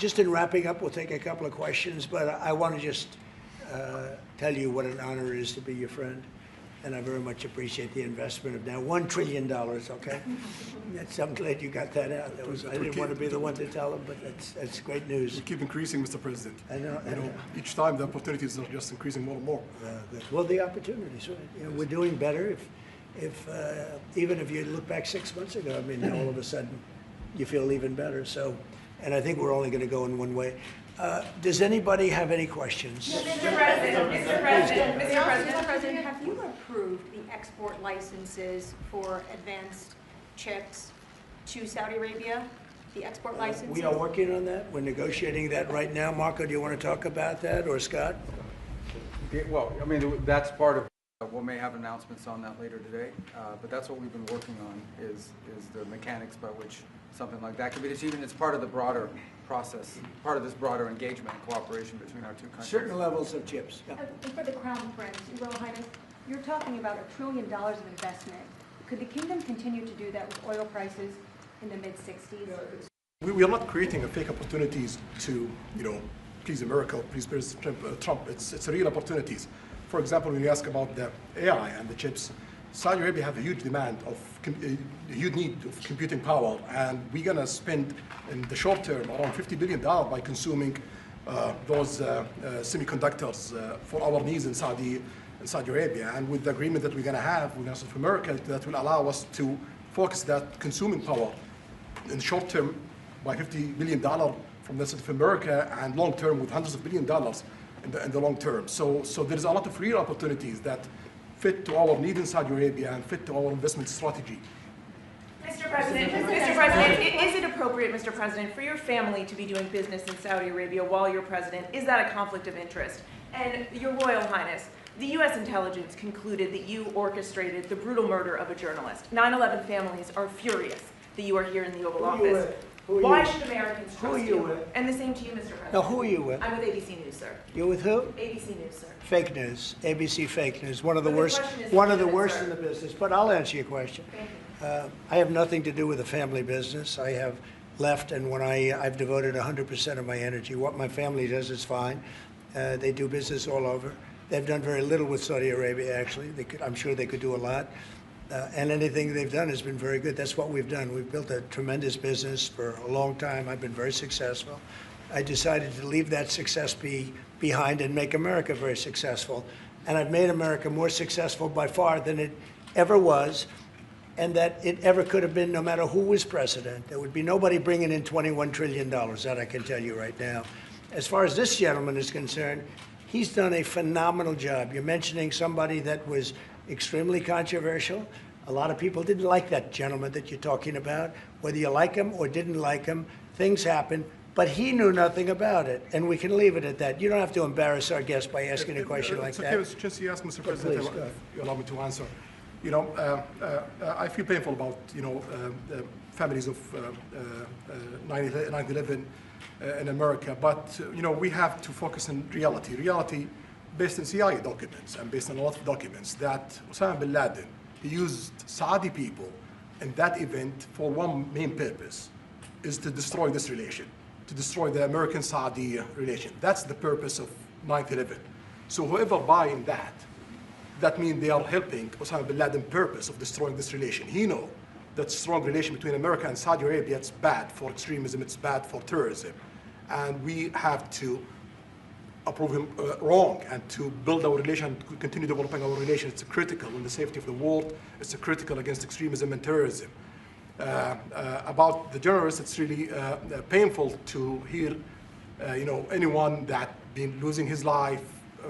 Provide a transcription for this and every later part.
just in wrapping up, we'll take a couple of questions, but I want to just tell you what an honor it is to be your friend. And I very much appreciate the investment of now $1 trillion, okay? I'm glad you got that out. I didn't want to be the one to tell them, but that's great news. We keep increasing, Mr. President. I know. Each time the opportunities are just increasing more and more. Well, the opportunities, right? You know, we're doing better. Even if you look back 6 months ago, I mean, all of a sudden you feel even better. So, and I think we're only going to go in one way. Does anybody have any questions? Mr. President, have you approved the export licenses for advanced chips to Saudi Arabia? The export licenses? We are working on that. We're negotiating that right now. Marco, do you want to talk about that, or Scott? Yeah, well, I mean, that's part of. We may have announcements on that later today, but that's what we've been working on is the mechanics by which something like that can be achieved, and it's part of the broader process, part of this broader engagement and cooperation between our two countries. Certain levels of chips. Yeah. And for the Crown Prince, Your Royal Highness, you're talking about $1 trillion of investment. Could the kingdom continue to do that with oil prices in the mid-60s? We are not creating fake opportunities to, please America, please President Trump. It's real opportunities. For example, when you ask about the AI and the chips, Saudi Arabia have a huge demand a huge need of computing power, and we're going to spend in the short term around $50 billion by consuming those semiconductors for our needs in Saudi Arabia. And with the agreement that we're going to have with North America, that will allow us to focus that consuming power in the short term by $50 billion from North America, and long term with hundreds of billions of dollars in the long term. So there's a lot of real opportunities that fit to our need in Saudi Arabia and fit to our investment strategy. Mr. President, is it appropriate, Mr. President, for your family to be doing business in Saudi Arabia while you're president? Is that a conflict of interest? And Your Royal Highness, the U.S. intelligence concluded that you orchestrated the brutal murder of a journalist. 9/11 families are furious that you are here in the Oval Office. Why should Americans trust you? And the same to you, Mr. President. Now, who are you with? I'm with ABC News, sir. You're with who? ABC News, sir. Fake news. ABC fake news. One of the But worst. the question is One of the legitimate, worst sir. in the business. But I'll answer your question. Thank you. I have nothing to do with the family business. I have left, and when I've devoted 100% of my energy. What my family does is fine. They do business all over. They've done very little with Saudi Arabia, actually. I'm sure they could do a lot. And anything they've done has been very good. That's what we've done. We've built a tremendous business for a long time. I've been very successful. I decided to leave that success behind and make America very successful. And I've made America more successful by far than it ever was, and that it ever could have been, no matter who was president. There would be nobody bringing in $21 trillion, that I can tell you right now. As far as this gentleman is concerned, he's done a phenomenal job. You're mentioning somebody that was extremely controversial. A lot of people didn't like that gentleman that you're talking about. Whether you like him or didn't like him, things happen. But he knew nothing about it, and we can leave it at that. You don't have to embarrass our guest by asking a question like that. Okay, since you asked, Mr. President, please, if you allow me to answer. I feel painful about the families of 9/11 in America, but we have to focus on reality. Reality based on CIA documents and based on a lot of documents that Osama bin Laden, he used Saudi people in that event for one main purpose, is to destroy this relation, to destroy the American-Saudi relation. That's the purpose of 9/11. So whoever buys that means they are helping Osama bin Laden's purpose of destroying this relation. He knows that strong relation between America and Saudi Arabia, it's bad for extremism, it's bad for terrorism. And we have to approve him wrong and to build our relation, to continue developing our relation. It's critical in the safety of the world. It's critical against extremism and terrorism. About the journalists, it's really painful to hear, anyone that been losing his life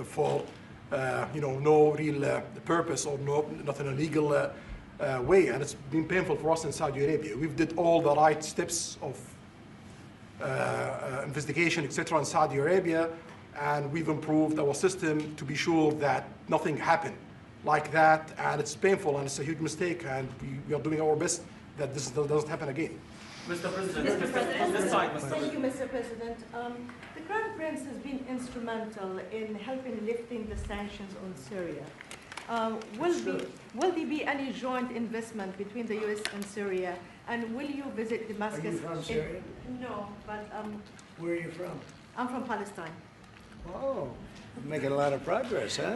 for, no real purpose or not in a legal way, and it's been painful for us in Saudi Arabia. We've did all the right steps of investigation, etc., in Saudi Arabia, and we've improved our system to be sure that nothing happened like that, and it's painful and it's a huge mistake, and we are doing our best that this doesn't happen again. Mr. President, Thank you, Mr. President. The Crown Prince has been instrumental in helping lifting the sanctions on Syria. Will there be any joint investment between the U.S. and Syria? And will you visit Damascus? Are you from Syria? No, but Where are you from? I'm from Palestine. Oh, making a lot of progress, huh?